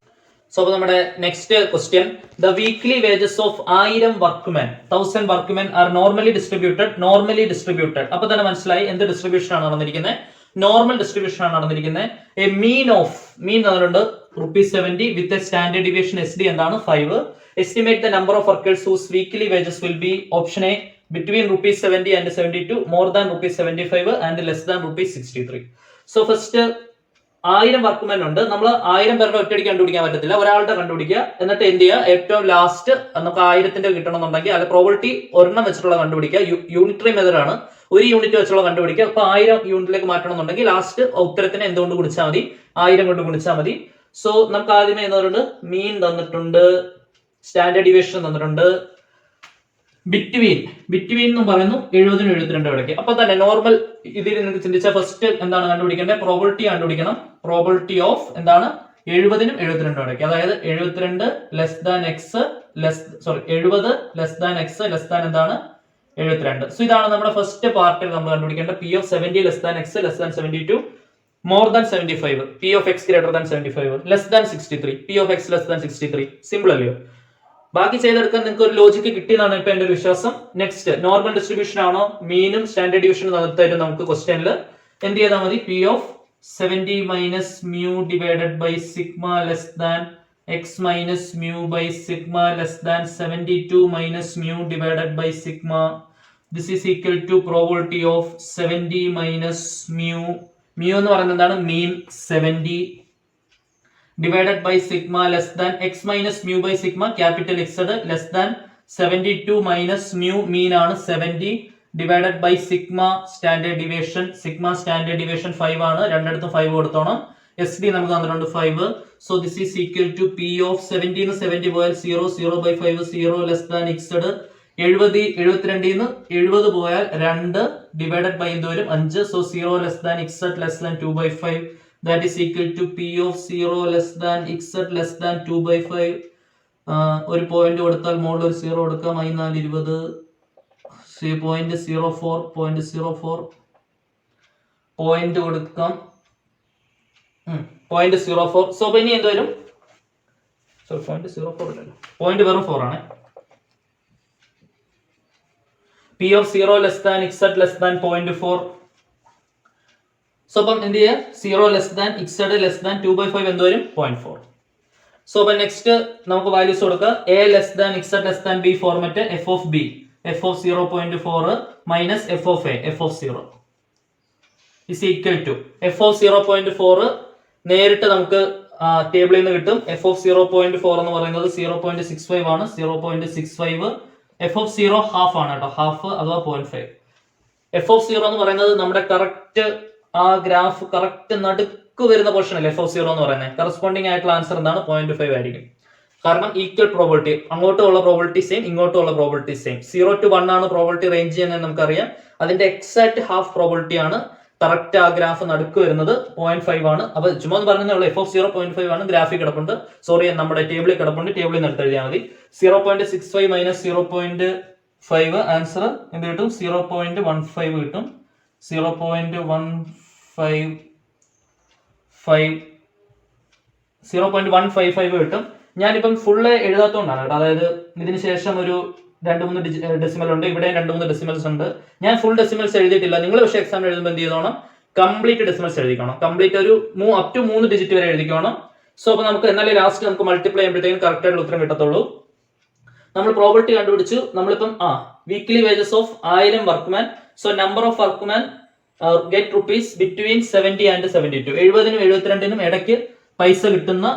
സോ അപ്പോൾ നമ്മുടെ next question, the weekly wages of 1000 workmen 1000 workmen R normally distributed. അപ്പൊ തന്നെ മനസ്സിലായി എന്ത് ഡിസ്ട്രിബ്യൂഷൻ ആണ് നടന്നിരിക്കുന്നത്. നോർമൽ ഡിസ്ട്രിബ്യൂഷൻ ആണ് നടന്നിരിക്കുന്നത്. എ മീൻ തന്നിട്ടുണ്ട് ₹70 with a standard deviation SD എന്താണ് 5. Estimate the number of workers whose weekly wages will be option A between ₹70 and 72, more than ₹75 and less than ₹63. So first 1000 workmen ഉണ്ട്. നമ്മൾ 1000 പേരുടെ ഒറ്റയടിക്ക് കണ്ടുപിടിക്കാൻ പറ്റത്തില്ല. ഒരാളുടെ കണ്ടുപിടിക്കുക. എന്നിട്ട് എന്ത് ചെയ്യുക, ഏറ്റവും ലാസ്റ്റ് നമുക്ക് 1000ന്റെ കിട്ടണമെന്നുണ്ടെങ്കിൽ അത് പ്രോബിലിറ്റി ഒരെണ്ണം വെച്ചിട്ടുള്ള കണ്ടുപിടിക്കുക. യൂണിറ്ററി മെത്തേഡ് ആണ്. ഒരു യൂണിറ്റ് വെച്ചുള്ള കണ്ടുപിടിക്കുക. അപ്പൊ 1000 യൂണിറ്റിലേക്ക് മാറ്റണമെന്നുണ്ടെങ്കിൽ ലാസ്റ്റ് ഉത്തരത്തിന് എന്തുകൊണ്ട് ഗുണിച്ചാൽ മതി, 1000 കൊണ്ട് ഗുണിച്ചാൽ മതി. സോ നമുക്ക് ആദ്യമേ എന്തുണ്ട്, മീൻ തന്നിട്ടുണ്ട്, സ്റ്റാൻഡേർഡ് ഡീവിയേഷൻ തന്നിട്ടുണ്ട്, ബിറ്റ്വീൻ എന്ന് പറയുന്നു 70 72 ഇടയ്ക്ക്. അപ്പൊ തന്നെ നോർമൽ ഇതിൽ നിങ്ങൾക്ക് ചിന്തിച്ചാൽ ഫസ്റ്റ് എന്താണ് കണ്ടുപിടിക്കേണ്ടത്? പ്രോബിലിറ്റി കണ്ടുപിടിക്കണം. പ്രോബിലിറ്റി ഓഫ് എന്താണ് 70 72 ഇടയ്ക്ക്. അതായത് 72 less than X 70 less than X less than എന്താണ് 72. സോ ഇതാണ് നമ്മുടെ ഫസ്റ്റ് പാർട്ടിൽ നമ്മൾ കണ്ടുപിടിക്കേണ്ട P of 70 less than X less than 72 more than 75 P of X greater than 75 less than 63 P of X less than 63. Simple അല്ലയോ? ബാക്കി ചെയ്തെടുക്കാൻ നിങ്ങൾക്ക് ഒരു ലോജിക്ക് കിട്ടിയെന്നാണ് ഇപ്പൊ എന്റെ ഒരു വിശ്വാസം. നെക്സ്റ്റ് നോർമൽ ഡിസ്ട്രിബ്യൂഷൻ ആണോ മീനും സ്റ്റാൻഡേർഡ് ഡിവിഷനും തരും നമുക്ക് ക്വസ്റ്റ്യനിൽ. എന്ത് ചെയ്താൽ മതി? P of 70 minus mu divided by sigma less than X minus mu by sigma less than 72 minus mu divided by sigma. This is equal to probability of 70 minus mu എന്ന് പറയുന്നത് എന്താണ്? Mean 70 divided by sigma less than X minus mu by sigma capital Z less than 72 minus mu mean ആണ് 70 divided by sigma standard division. Sigma standard division 5 ആണ്. രണ്ടിടത്തും 5 കൊടുത്തോണം. S D നമുക്ക് തന്നിട്ടുണ്ട് 5. So this is equal to P of 70 ന്ന് 70 പോയാൽ 0 by 5 0 less than XZ 70 72 ന്ന് 70 പോയാൽ 2 divided by എന്ത് വരും 5. So 0 less than x less than 2 by 5 that is equal to p of 0 less than xz less than 2 by 5. ഒരു point കൊടുത്താൽ മുകളിൽ ഒരു 0 കൊടുക്കാം. -4 20 0.04 പോയിന്റ് കൊടുക്കാം 0.04. സോ ഇനി എന്ത് വരും? 0.04 അല്ലല്ലോ, പോയിന്റ് വെറും 4 ആണ്. p of 0 less than xz less than 0.4. So അപ്പം എന്ത് ചെയ്യുക? 0 less than x less than 2 by 5 എന്ത് വരും? 0.4. സോ അപ്പം നെക്സ്റ്റ് നമുക്ക് വാല്യൂസ് കൊടുക്കുക. A less than x less than B format F of B F of 0.4 minus F of A F of 0 is equal to F of 0.4 നേരിട്ട് നമുക്ക് ടേബിളിൽ നിന്ന് കിട്ടും. എഫ് ഓഫ് 0.4 എന്ന് പറയുന്നത് 0.65 ആണ്. 0.65 എഫ് ഓഫ് 0 ഹാഫ് ആണ് കേട്ടോ, ഹാഫ് അഥവാ 0.5. എഫ് ഓഫ് 0 എന്ന് പറയുന്നത് നമ്മുടെ കറക്റ്റ് ആ ഗ്രാഫ് കറക്റ്റ് നടുക്ക് വരുന്ന പോർഷൻ അല്ലേ എഫ് ഓഫ് 0 എന്ന് പറയുന്നത്. കറസ്പോണ്ടിങ് ആയിട്ടുള്ള ആൻസർ എന്താണ്? 0.5 ആയിരിക്കും. കാരണം ഈക്വൽ പ്രോബിലിറ്റി, അങ്ങോട്ടുള്ള പ്രോബിലിറ്റി സെയിം ഇങ്ങോട്ടുള്ള പ്രോബിലിറ്റി സെയിം. 0 to 1 ആണ് പ്രോബിലിറ്റി റേഞ്ച് ചെയ്യുന്നത് നമുക്കറിയാം. അതിന്റെ എക്സാക്ട് ഹാഫ് പ്രോബിലിറ്റി ആണ് കറക്റ്റ് ആ ഗ്രാഫ് നടുക്ക് വരുന്നത് 0.5 ആണ്. അപ്പൊ ചുമ്മാ പറഞ്ഞതേ ഉള്ളൂ. എഫ് ഓഫ് 0.5 ആണ്. ഗ്രാഫിൽ കിടപ്പുണ്ട്, സോറി നമ്മുടെ ടേബിളിൽ കിടപ്പുണ്ട്. ടേബിളിൽ നിന്ന് എടുത്ത് എഴുതിയാൽ മതി. 0.65 മൈനസ് 0.5 ആൻസർ എന്ത് കിട്ടും? 0.15 കിട്ടും. 0.155 കിട്ടും. ഞാനിപ്പം ഫുള്ള് എഴുതാത്തോണ്ടാണ് കേട്ടോ. അതായത് ഇതിന് ശേഷം ഒരു 2-3 ഡെസിമൽ ഉണ്ട്, ഇവിടെ 2-3 ഡെസിമൽസ് ഉണ്ട്. ഞാൻ ഫുൾ ഡെസിമൽസ് എഴുതിയിട്ടില്ല. നിങ്ങൾ പക്ഷേ എക്സാം എഴുതുമ്പോൾ എന്ത് ചെയ്തോണം? കംപ്ലീറ്റ് ഡെസിമൽസ് എഴുതിക്കണം. കംപ്ലീറ്റ് ഒരു അപ് ടു 3 ഡിജിറ്റ് വരെ എഴുതിക്കണം. സോ അപ്പൊ നമുക്ക് എന്നാലേ ലാസ്റ്റ് നമുക്ക് മൾട്ടിപ്ലൈ ചെയ്യുമ്പോഴത്തേക്കും കറക്റ്റ് ആയിട്ടുള്ള ഉത്തരം കിട്ടത്തുള്ളൂ. നമ്മൾ പ്രോബിലിറ്റി കണ്ടുപിടിച്ചു. നമ്മളിപ്പം weekly wages of 1000 workman. So number of workman get rupees between 70 and 72. 70-നും 72-നും ഇടയ്ക്ക് പൈസ കിട്ടുന്ന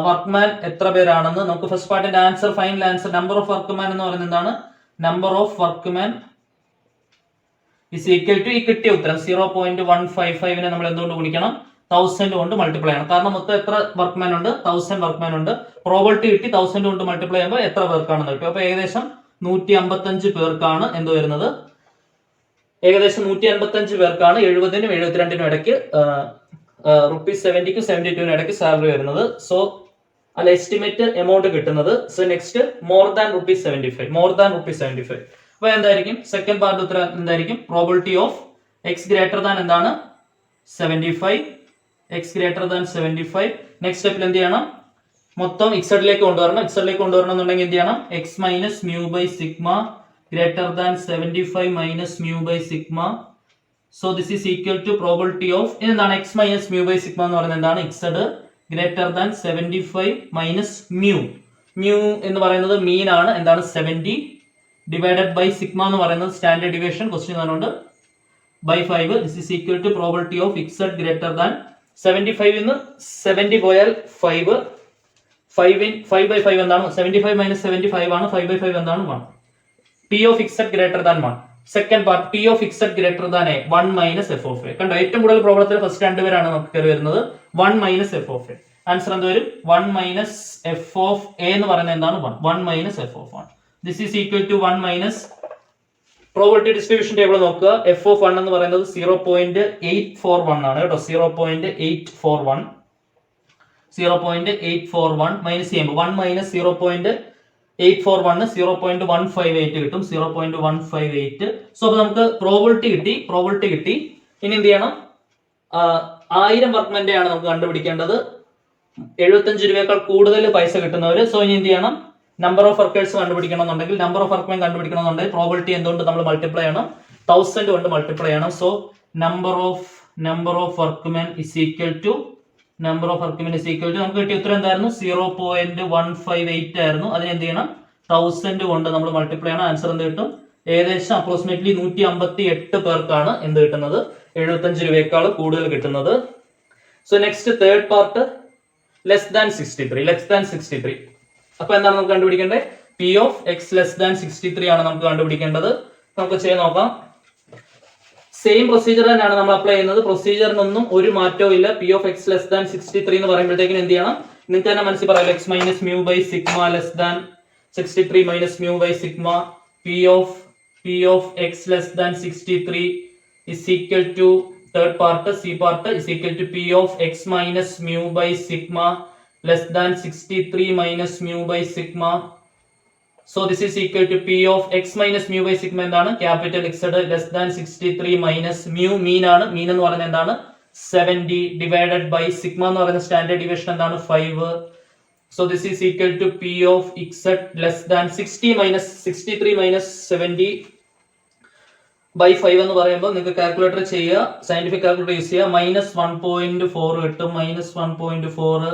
വർക്ക്മാൻ എത്ര പേരാണെന്ന് നമുക്ക് ഫസ്റ്റ് പാർട്ടിന്റെ answer, final answer. Number of workman എന്ന് പറയുന്നത് എന്താണ്? Number of workman is equal to ഈ കിട്ടിയ ഉത്തരം 0.155 നമ്മൾ എന്തുകൊണ്ട് ഗുണിക്കണം? 1000 കൊണ്ട് മൾട്ടിപ്ലൈ ആണ്. കാരണം മൊത്തം എത്ര വർക്ക്മാൻ ഉണ്ട്? 1000 വർക്ക്മാൻ ഉണ്ട്. പ്രോബിലിറ്റി കിട്ടി 1000 കൊണ്ട് മൾട്ടിപ്ലൈ ചെയ്യുമ്പോൾ എത്ര പേർക്കാണെന്ന് കിട്ടും? അപ്പൊ ഏകദേശം 155 പേർക്കാണ് എന്ത് വരുന്നത്? ഏകദേശം 155 പേർക്കാണ് 70-നും 72-നും ഇടയ്ക്ക് റുപ്പീസ് 70-ക്കും 72-നും ഇടയ്ക്ക് സാലറി വരുന്നത്. സോ അല്ല എസ്റ്റിമേറ്റ് എമൗണ്ട് കിട്ടുന്നത്. So next more than rupees 75. അപ്പൊ എന്തായിരിക്കും സെക്കൻഡ് പാർട്ട് ഉത്തരം? എന്തായിരിക്കും? Probability of X greater than എന്താണ്? 75. X greater than 75. നെക്സ്റ്റ് സ്റ്റെപ്പിൽ എന്ത് ചെയ്യണം? മൊത്തം എക്സഡിലേക്ക് കൊണ്ടുവരണം. എന്നുണ്ടെങ്കിൽ എന്ത് ചെയ്യണം? X minus mu by sigma greater than 75 minus mu by sigma. So this is equal to probability of എന്താണ്? x minus mu by sigma എന്ന് പറയുന്നത് എന്താണ്? x greater than 75 minus mu. mu എന്ന് പറയുന്നത് മീൻ ആണ്. എന്താണ്? 70 divided by sigma എന്ന് പറയുന്നത് സ്റ്റാൻഡേർഡ് ഡീവിയേഷൻ. ക്വസ്റ്റ്യൻ തന്നുണ്ട് by 5. This is equal to probability of x greater than 75 ന്ന് 70 പോയാൽ 5 by 5 എന്താണ്? 75 minus 75 ആണ്. 5 by 5 എന്താണ്? 1. P of x greater than 1. Second part P of x greater than a 1 minus f of a. കണ്ടോ? ഏറ്റവും കൂടുതൽ പ്രോബ്ലത്തിൽ first രണ്ടുപേരാണ് നമുക്ക് കയറി വരുന്നത്. 1 minus f of a. Answer എന്ത് വരും? 1 minus f of a എന്ന് പറയുന്നത് എന്താണ്? 1 minus f of 1. This is equal to 1 minus probability distribution table നോക്കുക. എഫ് ഓഫ് 1 എന്ന് പറയുന്നത് 0.841 ആണ് കേട്ടോ. 0.841 മൈനസ് ചെയ്യുമ്പോൾ 1 മൈനസ് 0.841 0.158 കിട്ടും. 0.158. സോ അപ്പൊ നമുക്ക് പ്രോബിലിറ്റി കിട്ടി. ഇനി എന്ത് ചെയ്യണം? 1000 വർക്ക്മെന്റെ ആണ് നമുക്ക് കണ്ടുപിടിക്കേണ്ടത്. 75 രൂപയേക്കാൾ കൂടുതൽ പൈസ കിട്ടുന്നവര്. സോ ഇനി എന്ത് ചെയ്യണം? നമ്പർ ഓഫ് വർക്കേഴ്സ് കണ്ടുപിടിക്കണമെന്നുണ്ടെങ്കിൽ, നമ്പർ ഓഫ് വർക്ക്മെൻ കണ്ടുപിടിക്കണമെന്നുണ്ടെങ്കിൽ പ്രോബിലിറ്റി എന്തുകൊണ്ട് നമ്മൾ മൾട്ടിപ്ലൈ ചെയ്യണം? 1000 കൊണ്ട് മൾട്ടിപ്ലൈ ചെയ്യണം. So number of workmen is equal to നമുക്ക് കിട്ടിയ ഉത്തരം എന്തായിരുന്നു? 0.158 ആയിരുന്നു. അതിന് എന്ത് ചെയ്യണം? 1000 കൊണ്ട് നമ്മൾ മൾട്ടിപ്ലൈ ചെയ്യണം. ആൻസർ എന്ത് കിട്ടും? ഏകദേശം അപ്രോക്സിമേറ്റ്ലി 158 പേർക്കാണ് എന്ത് കിട്ടുന്നത്? 75 രൂപയേക്കാൾ കൂടുതൽ കിട്ടുന്നത്. So next third part, less than 63. അപ്പൊ എന്താണ് നമുക്ക് കണ്ടുപിടിക്കേണ്ടത്? P of X less than 63 ആണ് നമുക്ക് കണ്ടുപിടിക്കേണ്ടത്. നമുക്ക് ചെയ്ത് നോക്കാം. സെയിം പ്രൊസീജിയർ തന്നെയാണ് നമ്മൾ അപ്ലൈ ചെയ്യുന്നത്. പ്രൊസീജിയറിനൊന്നും ഒരു മാറ്റവും ഇല്ല. P of X less than 63 എന്ന് പറയുമ്പോഴത്തേക്കും എന്ത് ചെയ്യണം? നിങ്ങൾക്ക് തന്നെ മനസ്സിൽ പറയാം, x minus mu by sigma less than 63 minus mu by sigma. P of X less than 63 is equal to third part, C part is equal to P of x minus mu by sigma less than 63 minus mu by sigma. So this is equal to P of x minus mu by sigma എന്താണ്? Capital X less than 63 minus mu, mean ആണ്. mean എന്ന് പറയുന്നത് എന്താണ്? 70 divided by sigma എന്ന് പറയുന്ന standard deviation എന്താണ്? 5. So this is equal to P of x less than 63 minus 70 by 5 എന്ന് പറയുമ്പോൾ നിങ്ങൾക്ക് കാൽക്കുലേറ്റർ ചെയ്യുക, സയന്റിഫിക് കാൽക്കുലേറ്റർ യൂസ് ചെയ്യുക. -1.4 കിട്ടും. -1.4.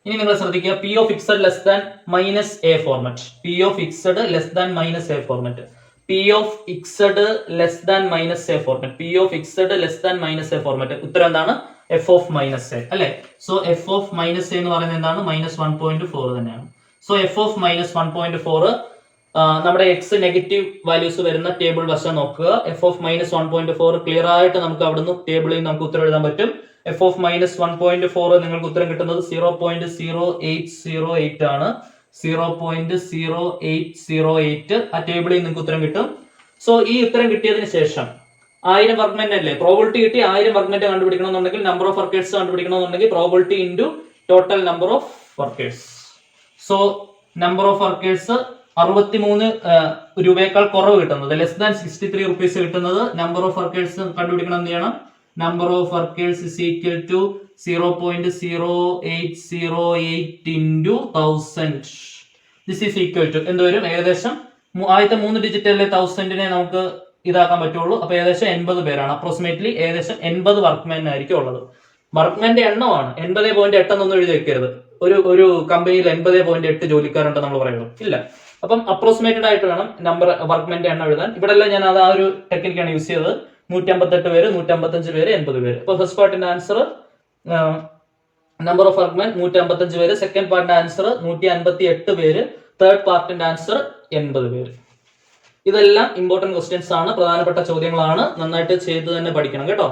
ഇനി നിങ്ങൾ ശ്രദ്ധിക്കുക, P of Z less than minus A format. P of Z less than minus A format. P of Z less than minus A format. P of Z less than minus A format. ഉത്തരം എന്താണ്? F of minus A അല്ലെ. So F of minus A എന്ന് പറയുന്നത് എന്താണ്? -1.4 തന്നെയാണ്. So F of -1.4 നമ്മുടെ X negative values വരുന്ന table വശം നോക്കുക. എഫ് ഓഫ് -1.4 ക്ലിയർ ആയിട്ട് നമുക്ക് അവിടുന്ന് ടേബിളിൽ നമുക്ക് ഉത്തരം എഴുതാൻ പറ്റും. എഫ് ഓഫ് -1.4 നിങ്ങൾക്ക് ഉത്തരം കിട്ടുന്നത് 0.0808 ആണ്. 0.0808 ആ ടേബിളിൽ നിങ്ങൾക്ക് ഉത്തരം കിട്ടും. സോ ഈ ഉത്തരം കിട്ടിയതിന് ശേഷം 1000 വർക്ക്മെന്റ് അല്ലേ, പ്രോബിലിറ്റി കിട്ടി. 1000 വർക്ക്മെന്റ് കണ്ടുപിടിക്കണമെന്നുണ്ടെങ്കിൽ, നമ്പർ ഓഫ് വർക്കേഴ്സ് കണ്ടുപിടിക്കണമെന്നുണ്ടെങ്കിൽ probability into total number of workers. So number of workers 63 രൂപയേക്കാൾ കുറവ് കിട്ടുന്നത്, ലെസ് ദാൻ 63 റുപ്പീസ് കിട്ടുന്നത്. നമ്പർ ഓഫ് വർക്കേഴ്സ് കണ്ടുപിടിക്കണം. എന്ത് ചെയ്യണം? Number of workers is equal to 0.0808 into 1000. This is equal to എന്ത് വരും? ഏകദേശം ആദ്യത്തെ 3 ഡിജിറ്റലിലെ 1000നെ നമുക്ക് ഇതാക്കാൻ പറ്റുള്ളൂ. അപ്പൊ ഏകദേശം 80 പേരാണ്. അപ്രോക്സിമേറ്റ്ലി ഏകദേശം 80 വർക്ക്മെൻ ആയിരിക്കും ഉള്ളത്. വർക്ക്മെന്റെ എണ്ണമാണ് 80.8 എന്നൊന്നും എഴുതി വെക്കരുത്. ഒരു കമ്പനിയിൽ 80.8 ജോലിക്കാരുണ്ട് നമ്മൾ പറയുന്നത് ഇല്ല. അപ്പം അപ്രോക്സിമേറ്റഡ് ആയിട്ട് വേണം നമ്പർ വർക്ക്മെന്റെ എണ്ണം എഴുതാൻ. ഇവിടെ എല്ലാം ഞാൻ അത് ആ ഒരു ടെക്നിക്കാണ് യൂസ് ചെയ്തത്. 158 പേര്, 155 പേര്, 80 പേര്. അപ്പൊ ഫസ്റ്റ് പാർട്ടിന്റെ ആൻസർ നമ്പർ ഓഫ് വർക്ക്മെൻ 155 പേര്. സെക്കൻഡ് പാർട്ടിന്റെ ആൻസർ 158 പേര്. തേർഡ് പാർട്ടിന്റെ ആൻസർ 80 പേര്. ഇതെല്ലാം ഇമ്പോർട്ടന്റ് ക്വസ്റ്റ്യൻസ് ആണ്, പ്രധാനപ്പെട്ട ചോദ്യങ്ങളാണ്. നന്നായിട്ട് ചെയ്ത് തന്നെ പഠിക്കണം കേട്ടോ.